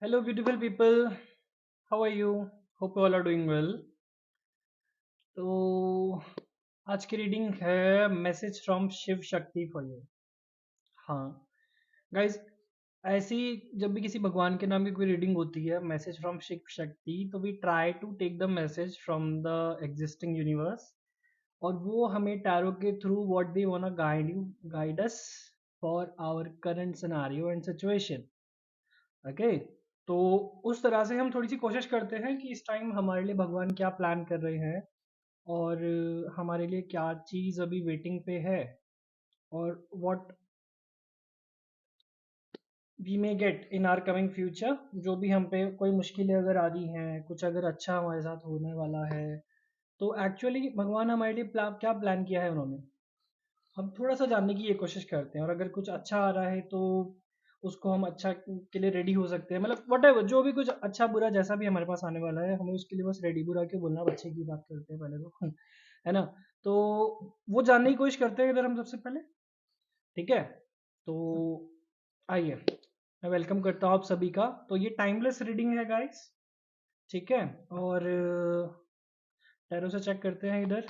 Hello, beautiful people. How are you? Hope you all are doing well. तो आज की reading है message from Shiv शक्ति फॉर यू। हाँ गाइज, ऐसी जब भी किसी भगवान के नाम की कोई रीडिंग होती है, मैसेज फ्रॉम शिव शक्ति, तो we try to take the message from the existing universe और वो हमें टैरो के through what they want guide us for our current scenario and situation. Okay, तो उस तरह से हम थोड़ी सी कोशिश करते हैं कि इस टाइम हमारे लिए भगवान क्या प्लान कर रहे हैं और हमारे लिए क्या चीज़ अभी वेटिंग पे है और what we may get in our coming future. जो भी हम पे कोई मुश्किलें अगर आ रही हैं, कुछ अगर अच्छा हमारे साथ होने वाला है, तो एक्चुअली भगवान हमारे लिए क्या प्लान किया है उन्होंने, हम थोड़ा सा जानने की ये कोशिश करते हैं। और अगर कुछ अच्छा आ रहा है तो उसको हम अच्छा के लिए रेडी हो सकते हैं। मतलब वट जो भी कुछ अच्छा बुरा जैसा भी हमारे पास आने वाला है, हमें उसके लिए बस रेडी। बुरा क्यों बोलना, बच्चे की बात करते हैं पहले तो है ना। तो वो जानने की कोशिश करते हैं इधर हम सबसे पहले। ठीक है, तो आइए, मैं वेलकम करता हूँ आप सभी का। तो ये टाइमलेस रीडिंग है गाइस, ठीक है। और टैरो से चेक करते हैं इधर।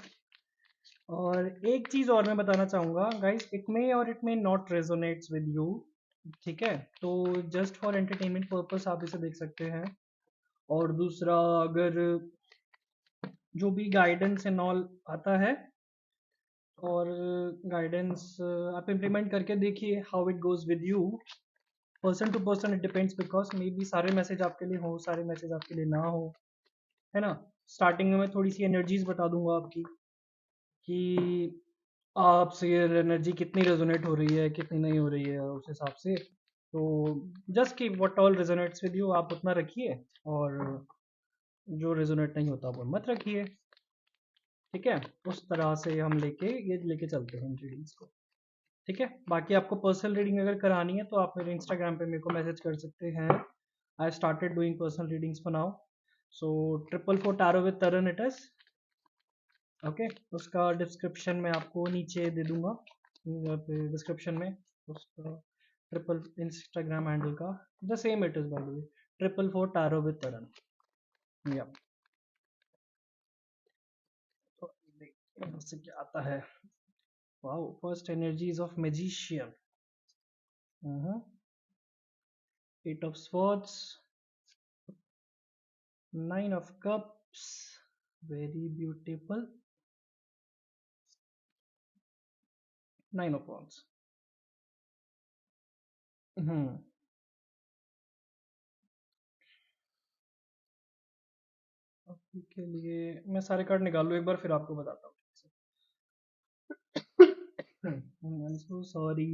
और एक चीज और मैं बताना चाहूंगा गाइस, इट मे और it may not resonates with you. ठीक है, तो जस्ट फॉर एंटरटेनमेंट पर्पस आप इसे देख सकते हैं। और दूसरा, अगर जो भी गाइडेंस एंड ऑल आता है और गाइडेंस आप इम्प्लीमेंट करके देखिए how it goes with you. Person to person it depends, because maybe सारे मैसेज आपके लिए हो, सारे मैसेज आपके लिए ना हो, है ना। स्टार्टिंग में मैं थोड़ी सी एनर्जीज बता दूंगा आपकी कि आपसे ये एनर्जी कितनी रेजोनेट हो रही है, कितनी नहीं हो रही है, उस हिसाब से। तो जस्ट कि what all resonates with you आप उतना रखिए, और जो रेजोनेट नहीं होता वो मत रखिए। ठीक है, उस तरह से हम ये लेके चलते हैं इन रीडिंग्स को। ठीक है, बाकी आपको पर्सनल रीडिंग अगर करानी है तो आप मेरे इंस्टाग्राम पे मेरे को मैसेज कर सकते हैं। I started doing personal readings for now. So 444 tarot with Taran it is. Okay, उसका डिस्क्रिप्शन में आपको नीचे दे दूंगा, डिस्क्रिप्शन में उसका ट्रिपल इंस्टाग्राम हैंडल का the same it is by the way, 444 tarot with Taran. या तो देखते हैं उससे क्या आता है। Wow, first energies of magician, 8 of swords, 9 of cups, very beautiful, 9 of wands। Hmm अभी के लिए मैं सारे कार्ड निकाल लूँ एक बार, फिर आपको बताता हूँ। I am so sorry.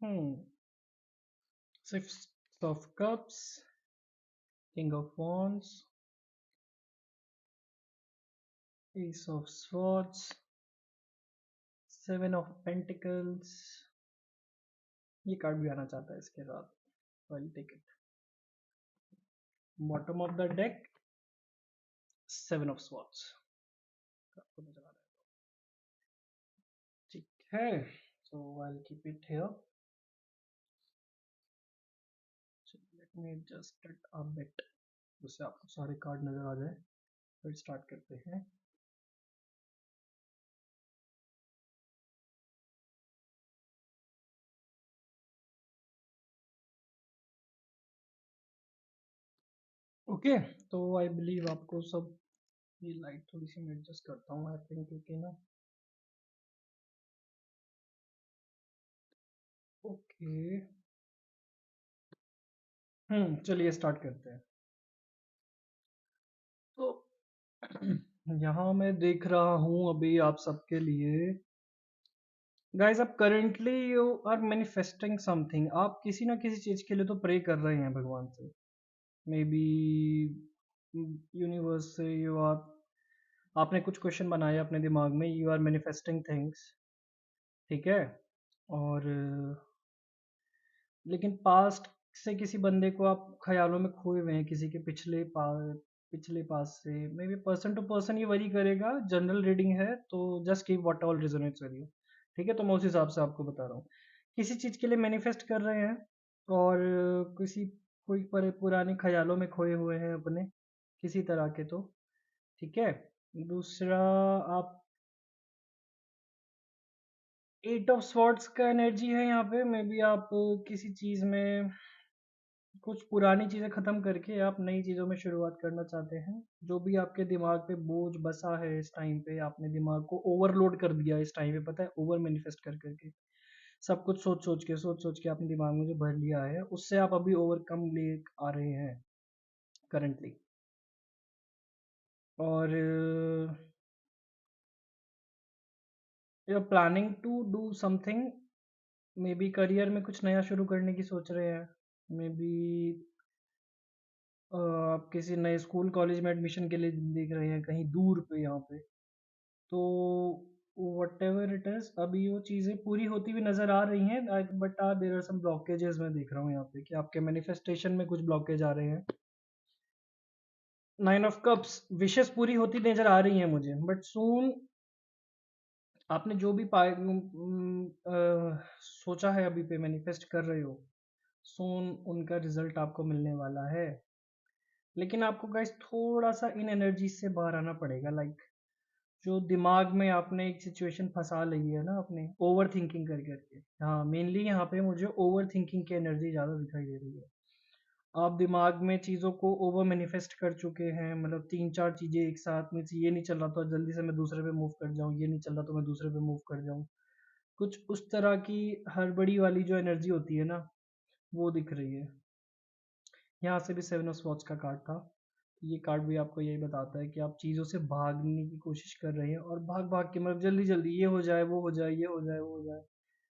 Hmm 6 of cups, king of wands, ace of swords, 7 of pentacles। ये कार्ड भी आना चाहता है इसके साथ, I take it. Bottom of the deck, 7 of swords। आपको नजर आ रहा है, ठीक है। So I keep it here. Let me just it a bit, जिससे आपको सारे कार्ड नजर आ जाए। फिर स्टार्ट करते हैं। ओके, तो आई बिलीव आपको सब, ये लाइट थोड़ी सी मैं एडजस्ट करता हूँ आई थिंक, क्योंकि ना। ओके, चलिए स्टार्ट करते हैं। तो यहाँ मैं देख रहा हूँ अभी आप सबके लिए, गाइस, आप currently you are manifesting something. आप किसी ना किसी चीज के लिए तो प्रे कर रहे हैं भगवान से, मे बी यूनिवर्स से। यू आर, आपने कुछ क्वेश्चन बनाए अपने दिमाग में, यू आर मैनिफेस्टिंग थिंग्स। ठीक है, और लेकिन पास्ट से किसी बंदे को आप ख्यालों में खोए हुए हैं, किसी के पिछले पास से। Maybe person to person ये वरी करेगा, जनरल रीडिंग है तो just keep what all resonates with you. ठीक है, तो मैं उस हिसाब से आपको बता रहा हूँ। किसी चीज़ के लिए मैनिफेस्ट कर रहे हैं और किसी कोई पुराने ख्यालों में खोए हुए हैं अपने किसी तरह के, तो ठीक है। दूसरा, आप एट ऑफ स्वॉर्ड्स का एनर्जी है यहाँ पे। मे बी आप किसी चीज़ में कुछ पुरानी चीज़ें ख़त्म करके आप नई चीज़ों में शुरुआत करना चाहते हैं। जो भी आपके दिमाग पे बोझ बसा है इस टाइम पे, आपने दिमाग को ओवरलोड कर दिया इस टाइम पे, पता है, ओवर मैनिफेस्ट कर करके सब कुछ सोच सोच के आपने दिमाग में जो भर लिया है, उससे आप अभी ओवरकम ले आ रहे हैं करंटली। और you are planning to do something, maybe career में कुछ नया शुरू करने की सोच रहे हैं। मे बी आप किसी नए स्कूल कॉलेज में एडमिशन के लिए देख रहे हैं कहीं दूर पे यहाँ पे। तो वट एवर इट इज़, अभी वो चीज़ें पूरी होती हुई नज़र आ रही हैं, but there are some blockages. मैं देख रहा हूँ यहाँ पे कि आपके मैनिफेस्टेशन में कुछ ब्लॉकेज आ रहे हैं। नाइन ऑफ कप्स, विशेस पूरी होती नजर आ रही हैं मुझे, बट सून आपने जो भी सोचा है अभी पे मैनिफेस्ट कर रहे हो, सून उनका रिजल्ट आपको मिलने वाला है। लेकिन आपको गाइस थोड़ा सा इन एनर्जी से बाहर आना पड़ेगा। लाइक जो दिमाग में आपने एक सिचुएशन फंसा ली है ना अपने ओवर थिंकिंग कर करके, हाँ मेनली यहाँ पे मुझे ओवर थिंकिंग की एनर्जी ज़्यादा दिखाई दे रही है। आप दिमाग में चीज़ों को ओवर मैनिफेस्ट कर चुके हैं, मतलब तीन चार चीज़ें एक साथ में, ये नहीं चल रहा तो जल्दी से मैं दूसरे पे मूव कर जाऊँ, ये नहीं चल रहा तो मैं दूसरे पे मूव कर जाऊँ। कुछ उस तरह की हड़बड़ी वाली जो एनर्जी होती है ना, वो दिख रही है। यहाँ से भी सेवन ऑफ स्वॉर्ड्स का कार्ड था। ये कार्ड भी आपको यही बताता है कि आप चीज़ों से भागने की कोशिश कर रहे हैं, और भाग भाग के मतलब जल्दी जल्दी ये हो जाए वो हो जाए, ये हो जाए वो हो जाए,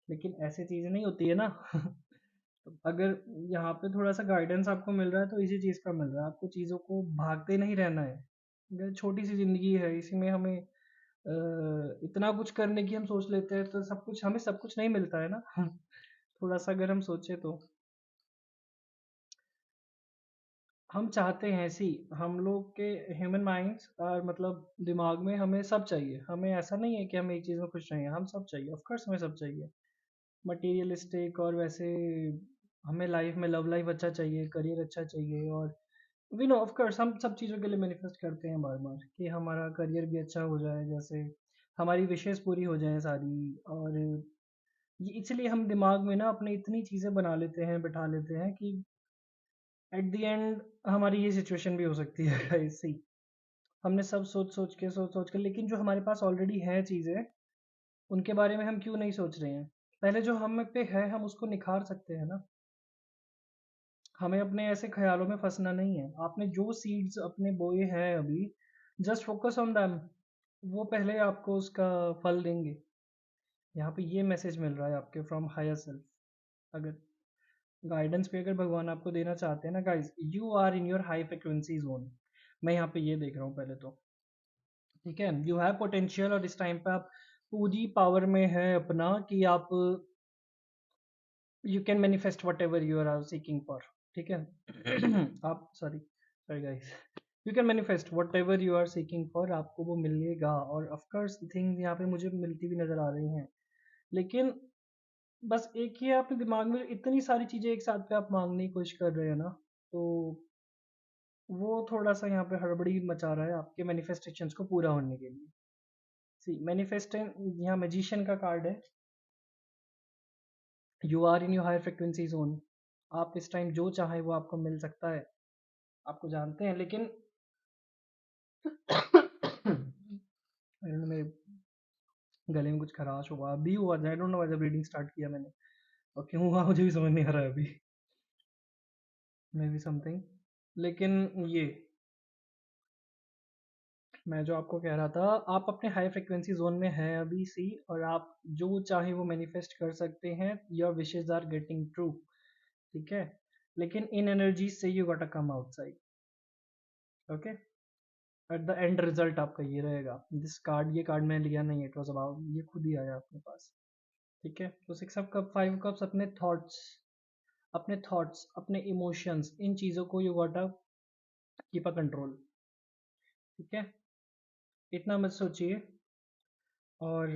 लेकिन ऐसी चीज़ें नहीं होती है ना। तो अगर यहाँ पे थोड़ा सा गाइडेंस आपको मिल रहा है तो इसी चीज़ का मिल रहा है, आपको चीज़ों को भागते नहीं रहना है। छोटी सी ज़िंदगी है, इसी में हमें इतना कुछ करने की हम सोच लेते हैं, तो सब कुछ हमें सब कुछ नहीं मिलता है ना। थोड़ा सा अगर हम सोचे तो हम चाहते हैं, ऐसी हम लोग के ह्यूमन माइंड्स और मतलब दिमाग में हमें सब चाहिए। हमें ऐसा नहीं है कि हम एक चीज़ में खुश रहें, हम सब चाहिए, ऑफ कोर्स हमें सब चाहिए, मटेरियलिस्टिक और वैसे। हमें लाइफ में लव लाइफ अच्छा चाहिए, करियर अच्छा चाहिए, और वी नो ऑफ कोर्स हम सब चीज़ों के लिए मैनिफेस्ट करते हैं बार बार कि हमारा करियर भी अच्छा हो जाए, जैसे हमारी विशेष पूरी हो जाए सारी। और ये इसलिए हम दिमाग में ना अपने इतनी चीज़ें बना लेते हैं, बिठा लेते हैं कि एट द एंड हमारी ये सिचुएशन भी हो सकती है। ऐसी हमने सब सोच सोच के, लेकिन जो हमारे पास ऑलरेडी है चीज़ें, उनके बारे में हम क्यों नहीं सोच रहे हैं। पहले जो हम पे है हम उसको निखार सकते हैं ना। हमें अपने ऐसे ख्यालों में फंसना नहीं है। आपने जो सीड्स अपने बोए हैं अभी, जस्ट फोकस ऑन दैम, वो पहले आपको उसका फल देंगे। यहाँ पे ये मैसेज मिल रहा है आपके फ्रॉम हायर सेल्फ। अगर गाइडेंस पे अगर भगवान आपको देना चाहते हैं ना guys, you are in your high frequency zone. मैं यहाँ पे ये देख रहा हूँ पहले तो, ठीक है, यू हैव पोटेंशियल, और इस टाइम पे आप पूरी पावर में है अपना कि आप you can manifest whatever you are seeking for, ठीक है। आप sorry sorry guys, you can manifest whatever you are seeking for, आपको वो मिलेगा। और ऑफकोर्स थिंग्स यहाँ पे मुझे मिलती हुई नज़र आ रही हैं, लेकिन बस एक ही है, आपके दिमाग में इतनी सारी चीज़ें एक साथ पे आप मांगने की कोशिश कर रहे हैं ना, तो वो थोड़ा सा यहाँ पे हड़बड़ी मचा रहा है आपके मैनिफेस्टेशंस को पूरा होने के लिए। सी मैनिफेस्टिंग, यहाँ मैजिशियन का कार्ड है। You are in your higher frequency zone. आप इस टाइम जो चाहें वो आपको मिल सकता है, आपको जानते हैं, लेकिन मेरे गले में कुछ खराश हुआ, अभी हुआ, आई डोंट नो, जब रीडिंग स्टार्ट किया मैंने, और क्यों हुआ मुझे भी समझ नहीं आ रहा है अभी। मे बी समथिंग, लेकिन ये मैं जो आपको कह रहा था, आप अपने हाई फ्रिक्वेंसी जोन में हैं अभी सी, और आप जो चाहे वो मैनिफेस्ट कर सकते हैं, your wishes are getting true, ठीक है। लेकिन इन एनर्जी से you gotta come outside, okay. At the end result आपका ये रहेगा। दिस कार्ड, ये कार्ड मैंने लिया नहीं, इट वॉज अबाउट, ये खुद ही आया अपने पास, ठीक है। तो six of cup, five cups, अपने थॉट्स अपने इमोशंस, इन चीज़ों को यू गोटा कीप अ कंट्रोल, ठीक है। इतना मत सोचिए। और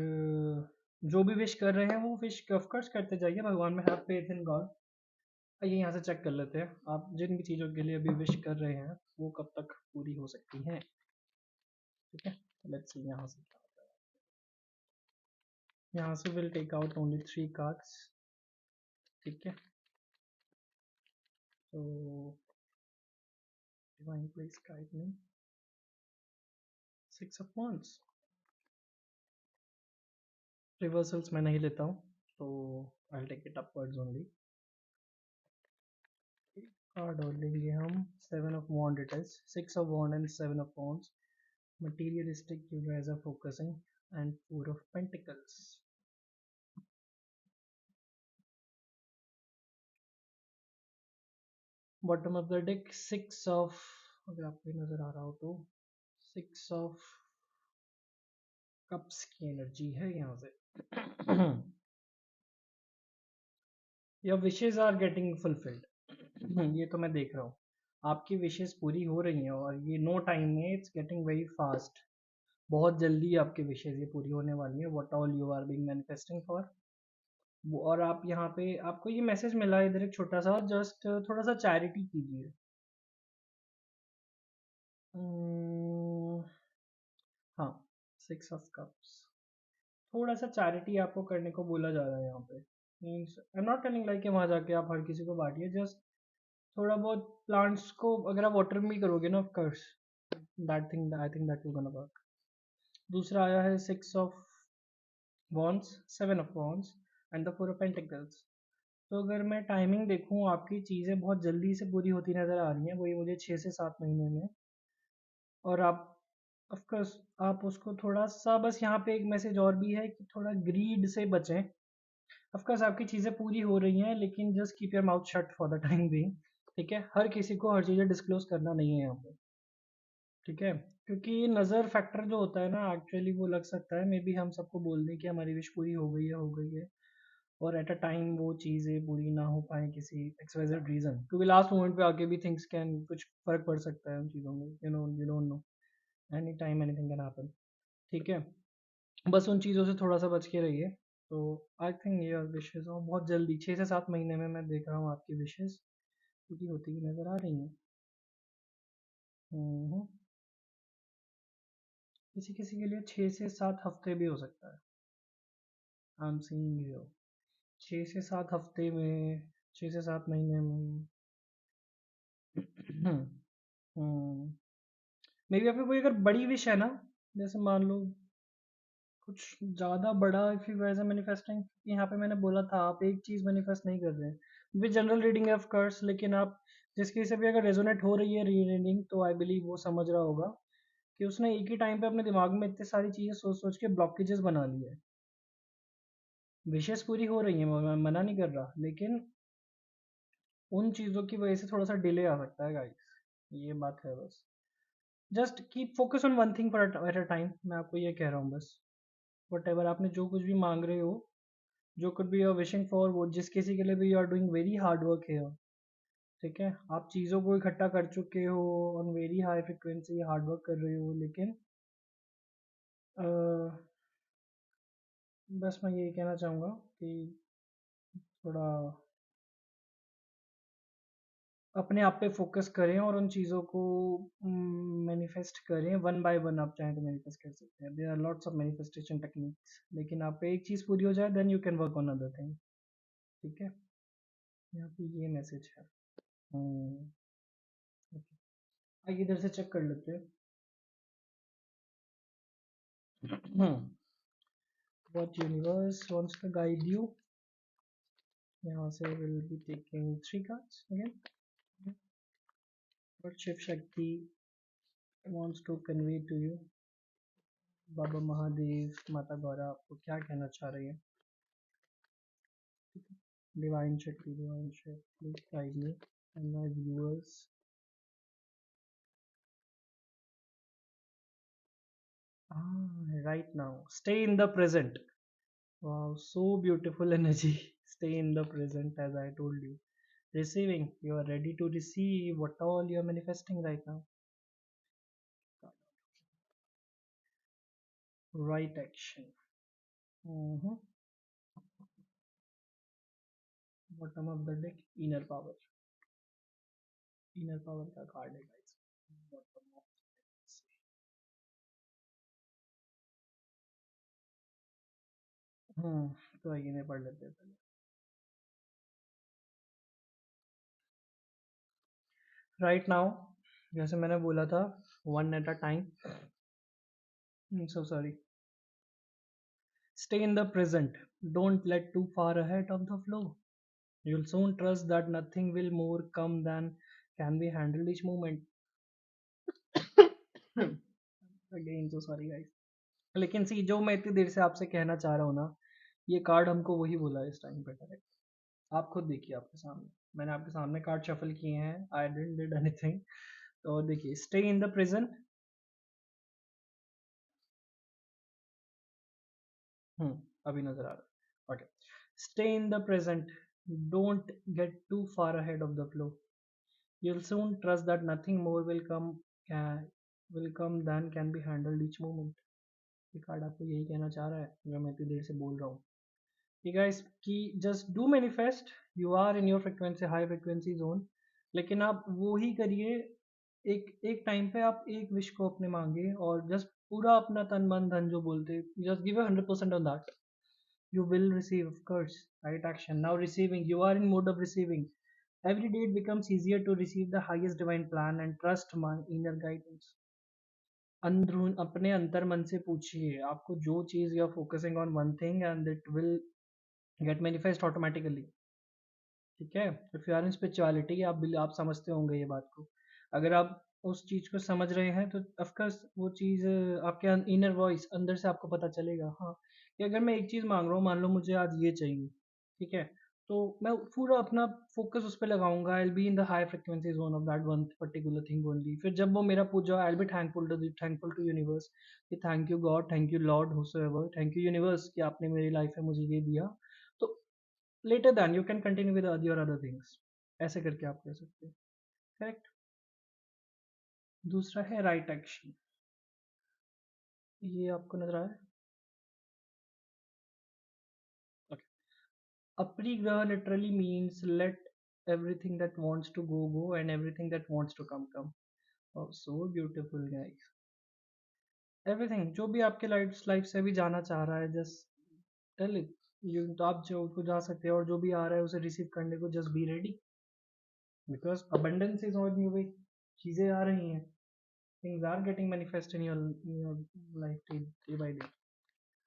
जो भी विश कर रहे हैं वो विश ऑफ कोर्स करते जाइए, भगवान में हैव फेथ इन गॉड। आइए यहाँ से चेक कर लेते हैं आप जिन भी चीज़ों के लिए अभी विश कर रहे हैं वो कब तक पूरी हो सकती हैं। ठीक है, लेट्स सी यहाँ से क्या होता है। यहाँ से will take out only 3 cards. ठीक है, तो divine please guide me. 6 of wands। Reversals मैं नहीं लेता हूँ, तो I take it upwards only. Card और लेंगे हम 7 of wand। It is 6 of wand and 7 of wands। materialistic you guys are focusing, and 4 of pentacles। Bottom of the deck 6 of, अगर आपको नजर आ रहा हो तो 6 ऑफ कप्स की एनर्जी है यहाँ से। Your wishes are getting fulfilled. ये तो मैं देख रहा हूँ, आपकी विशेज पूरी हो रही हैं और ये नो टाइम में, इट्स गेटिंग वेरी फास्ट। बहुत जल्दी आपकी विशेज ये पूरी होने वाली है, what all you are being manifesting for. और आप यहाँ पे, आपको ये मैसेज मिला है इधर एक छोटा सा, जस्ट थोड़ा सा चैरिटी कीजिए। हाँ, 6 ऑफ कप्स, थोड़ा सा चैरिटी आपको करने को बोला जा रहा है यहाँ पे। Means I am not telling like कि वहाँ जाके आप हर किसी को बांटिए, जस्ट थोड़ा बहुत प्लांट्स को अगर आप वाटर भी करोगे ना, of course that thing, I think that will gonna work. दूसरा आया है 6 of wands, 7 of wands and the 4 of pentacles. तो अगर मैं टाइमिंग देखूँ, आपकी चीज़ें बहुत जल्दी से पूरी होती नज़र आ रही हैं, वही मुझे 6 से 7 महीने में। और आप ऑफ कोर्स आप उसको थोड़ा सा, बस यहाँ पे एक मैसेज और भी है कि थोड़ा ग्रीड से बचें। ऑफ कोर्स आपकी चीज़ें पूरी हो रही हैं, लेकिन just keep your mouth shut for the time being. ठीक है, हर किसी को हर चीज़ें डिस्क्लोज करना नहीं है यहाँ पे। ठीक है, क्योंकि नज़र फैक्टर जो होता है ना, एक्चुअली वो लग सकता है, मे बी हम सबको बोल दें कि हमारी विश पूरी हो गई है, और एट अ टाइम वो चीज़ें पूरी ना हो पाए किसी एक्सवाइजेड रीज़न, क्योंकि लास्ट मोमेंट पे आके भी थिंग्स कैन, कुछ फर्क पड़ सकता है उन चीज़ों में, you don't know, any time anything can happen. ठीक है, बस उन चीज़ों से थोड़ा सा बच के रहिए। तो आई थिंक योर विशेज़ और बहुत जल्दी 6 से 7 महीने में मैं देख रहा हूँ आपकी विशेज़ पूरी होती हुई नज़र आ रही हैं। हम्म, किसी किसी के लिए 6 से 7 हफ्ते भी हो सकता है। आई एम सीइंग यू 6 से 7 हफ्ते में, 6 से 7 महीने में। मे बी आपकी कोई अगर बड़ी विश है ना, जैसे मान लो कुछ ज़्यादा बड़ा, if you guys are manifesting, यहाँ पे मैंने बोला था आप एक चीज़ मैनिफेस्ट नहीं कर रहे हैं विद जनरल रीडिंग है ऑफ कोर्स, लेकिन आप जिसकी से भी अगर रेजोनेट हो रही है रीडिंग, तो आई बिलीव वो समझ रहा होगा कि उसने एक ही टाइम पे अपने दिमाग में इतनी सारी चीज़ें सोच सोच के ब्लॉकेजेस बना लिए है। विशेष पूरी हो रही है, मैं मना नहीं कर रहा, लेकिन उन चीज़ों की वजह से थोड़ा सा डिले आ सकता है गाइस, ये बात है बस। Just keep focus on one thing for at a time, मैं आपको ये कह रहा हूँ बस। वट एवर आपने जो कुछ भी मांग रहे हो, जो कुछ भी यू आर विशिंग फॉर, वो जिस किसी के लिए भी you are doing very hard work है। ठीक है, आप चीज़ों को इकट्ठा कर चुके हो, on very high frequency hard work कर रहे हो, लेकिन बस मैं यही कहना चाहूँगा कि थोड़ा अपने आप पे फोकस करें और उन चीज़ों को मैनिफेस्ट करें वन बाय वन। आप चाहें तो मैनिफेस्ट कर सकते हैं, there are lots of manifestation techniques, लेकिन आप पे एक चीज़ पूरी हो जाए then you can work on other thing. ठीक है, यहाँ पे ये मैसेज है। हम्म, आइए इधर से चेक कर लेते हैं। What universe wants to guide you? यहाँ से will be taking 3 cards again. What Shiv Shakti wants to convey to you? बाबा महादेव, माता गौरा आपको क्या कहना चाह रही है? Divine Shakti, please guide me and my viewers. Right now, stay in the present. Wow, so beautiful energy. Stay in the present, as I told you. Receiving, you are ready to receive what all you are manifesting right now. Right action. Hmm bottom of the deck inner power का card है guys. Bottom of तो आइए इन्हें पढ़ लेते हैं पहले। Right now, जैसे मैंने बोला था, one at a time, so sorry, stay in the present, don't let too far ahead of the flow. You'll soon trust that nothing will more come than can be handled each moment. Again, so sorry guys. लेकिन सी, जो मैं इतनी देर से आपसे कहना चाह रहा हूँ ना, ये कार्ड हमको वही बोला है इस टाइम पे डायरेक्ट। आप खुद देखिए आपके सामने, मैंने आपके सामने कार्ड शफल किए हैं, आई डिडंट डिड एनीथिंग। तो देखिए, स्टे इन द प्रेजेंट। अभी नजर आ रहा है, okay. Stay in the present, don't get too far ahead of the flow. You'll soon trust that nothing more will come than can be handled each moment. ये card आपको यही कहना चाह रहा है जो मैं इतनी देर से बोल रहा हूँ। ठीक है गाइस, कि just do manifest, you are in your frequency, high frequency zone. लेकिन आप वो ही करिए, एक एक टाइम पे आप एक विश को अपने मांगे और जस्ट पूरा अपना तन मन धन जो बोलते, just give 100% on that. You will receive, of course, right action. Now receiving, you are in mode of receiving. Every day it becomes easier to receive the highest divine plan and trust my inner guidance. अंदरून अपने अंतर मन से पूछिए, आपको जो चीज you are focusing on one thing and it will get manifest automatically. ठीक है, if you are in spirituality, आप समझते होंगे ये बात को। अगर आप उस चीज को समझ रहे हैं तो ऑफकोर्स वो चीज आपके इनर वॉइस अंदर से आपको पता चलेगा, हाँ, कि अगर मैं एक चीज मांग रहा हूँ, मान लो मुझे आज ये चाहिए, ठीक है, तो मैं पूरा अपना फोकस उस पर लगाऊंगा। I be in the high frequency zone of that one particular thing only. फिर जब वो मेरा पूजा, I be thankful to universe, कि thank you God, thank you lord, whosoever, thank you universe कि आपने मेरी लाइफ में मुझे ये दिया। तो later than you can continue with your other things. ऐसे करके आप कर सकते हैं। करेक्ट। दूसरा है राइट एक्शन। ये आपको नजर आया? Okay. Aparigraha literally means let everything that wants to go go and everything that wants to come. Oh, so beautiful guys. Everything जो भी आपके लाइफ से भी जाना चाह रहा है, जस्ट टेल इट। यू तो आप जो को जा सकते हैं, और जो भी आ रहा है उसे रिसीव करने को just be ready, because abundance is on your way। चीजें आ रही हैं, things are getting manifest in your life day by day।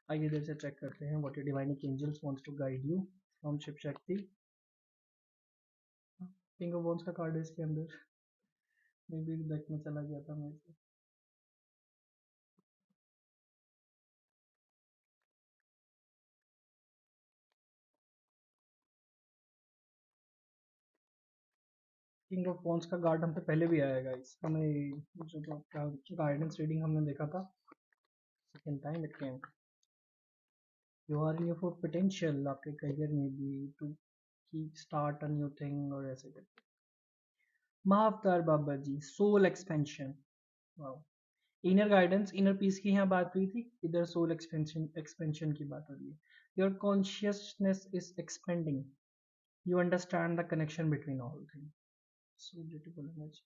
आइए इधर से चेक करते हैं what your divine angels wants to guide you from Shiv Shakti. King of wands का card है इसके अंदर, मे बी बैक में चला गया था मेरे से। किंग ऑफ वॉन्ड्स का कार्ड हम पे पहले भी आया गाइस, हमें जो आपका गाइडेंस रीडिंग हमने देखा था, second time it came. You are in your full potential, आपके करियर में भी टू की स्टार्ट अ न्यू थिंग और ऐसे करके। Mahavatar Baba ji, soul expansion. Wow. Inner guidance, inner peace की यहाँ बात हुई थी, इधर सोल एक्सपेंशन एक्सपेंशन की बात हो रही है। Your consciousness is expanding, you understand the connection between all things. So beautiful image.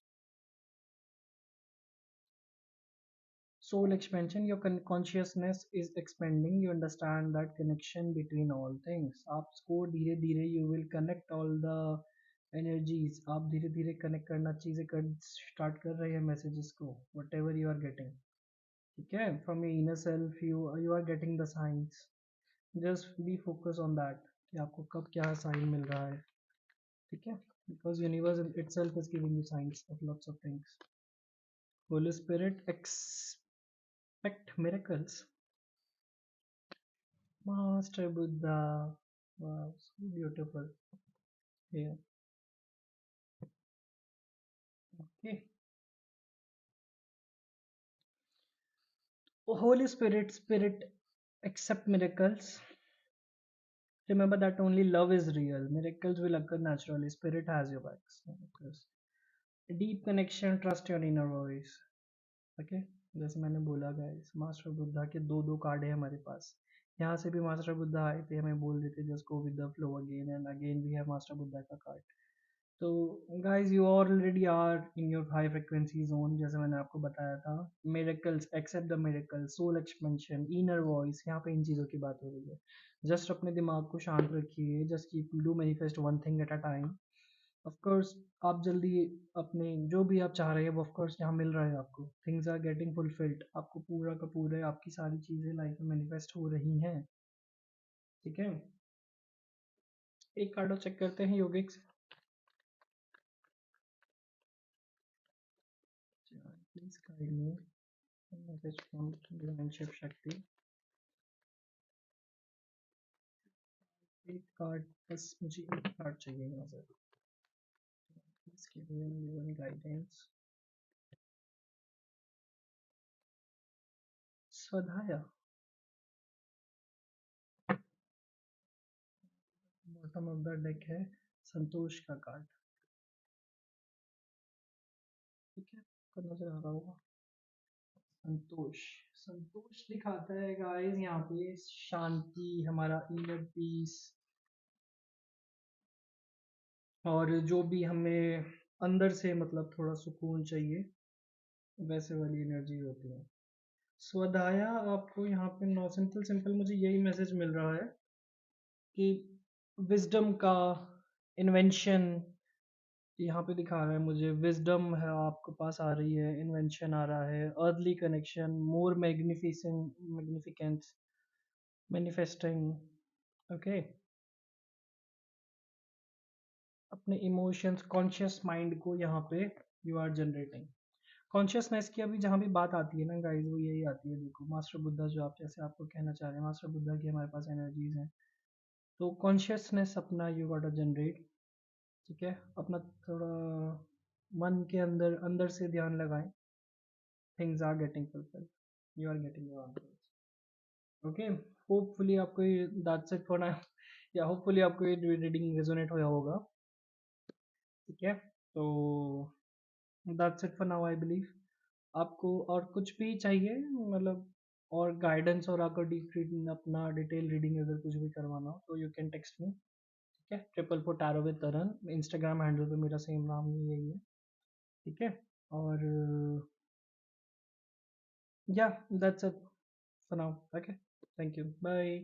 Soul expansion, your consciousness is expanding, you understand that connection between all things। आपको धीरे धीरे you will connect all the energies, आप धीरे धीरे connect करना चीजें कर start कर रहे हैं मैसेजेस को, whatever you are getting। ठीक है, from your inner self you are getting the signs, just be focus on that कि आपको कब क्या साइन मिल रहा है। ठीक है, because universe itself is giving you signs of lots of things। Holy Spirit expect miracles। Master Buddha, wow, so beautiful। Yeah, okay। Holy Spirit accept miracles। Remember that only love is real, miracles will occur naturally, spirit has your backs। Deep connection, trust your inner voice। Okay, जैसे मैंने बोला guys, master Buddha के दो दो card है हमारे पास। यहाँ से भी मास्टर बुद्धा आए थे, हमें बोल देते just go with the flow again and again we have master Buddha का कार्ड। तो guys you already are in your high frequency zone, जैसे मैंने आपको बताया था। Miracles, accept the miracle, soul expansion, inner voice, यहाँ पे इन चीज़ों की बात हो रही है। जस्ट अपने दिमाग को शांत रखिए, just keep do manifest one thing at a time. Of course आप जल्दी अपने जो भी आप चाह रहे हैं वो ऑफ कोर्स यहाँ मिल रहा है आपको। थिंग्स आर गेटिंग फुलफिल्ड, आपको पूरा का पूरा आपकी सारी चीज़ें लाइफ में मैनिफेस्ट हो रही हैं। ठीक है, एक कार्ड और चेक करते हैं yogics. Please guide me, message from divine Shiv Shakti. एक कार्ड, बस मुझे एक कार्ड चाहिए यहाँ से। Please give me one guidance. Swadhyaya, bottom of the deck है संतोष का कार्ड। ठीक है, आपको नजर आ रहा होगा संतोष। संतोष दिखाता है गाइस यहाँ पे शांति, हमारा इनर पीस, और जो भी हमें अंदर से मतलब थोड़ा सुकून चाहिए वैसे वाली एनर्जी होती है। स्वधाया आपको यहाँ पे नो, सिंपल सिंपल मुझे यही मैसेज मिल रहा है कि विजडम का इन्वेंशन यहाँ पे दिखा रहा है मुझे। विजडम है आपके पास आ रही है, इन्वेंशन आ रहा है, अर्ली कनेक्शन, मोर मैग्निफिसेंट, मैग्निफिकेंस, मैनिफेस्टिंग। ओके, अपने इमोशंस, कॉन्शियस माइंड को यहाँ पे यू आर जनरेटिंग। कॉन्शियसनेस की अभी जहाँ भी बात आती है ना गाइस, वो यही आती है। देखो मास्टर बुद्धा जो आप जैसे आपको कहना चाह रहे हैं, मास्टर बुद्धा की हमारे पास एनर्जीज हैं। तो कॉन्शियसनेस अपना यू गॉट अ जनरेट। ठीक है, अपना थोड़ा मन के अंदर अंदर से ध्यान लगाएं। Things are getting fulfilled, you are getting your answers. Okay, hopefully आपको ये दैट्स इट फॉर नाउ, या होपफुली आपको ये रीडिंग रेजोनेट होया होगा। ठीक है, तो that's it for now I believe. आपको और कुछ भी चाहिए मतलब, और गाइडेंस, और आपको डीप रीडिंग, अपना डिटेल रीडिंग अगर कुछ भी करवाना हो तो यू कैन टेक्स्ट मी। ठीक है, 444 tarot with Taran, Instagram handle पे मेरा सेम नाम ही यही है। ठीक है, और या that's it for now. Okay, thank you, bye.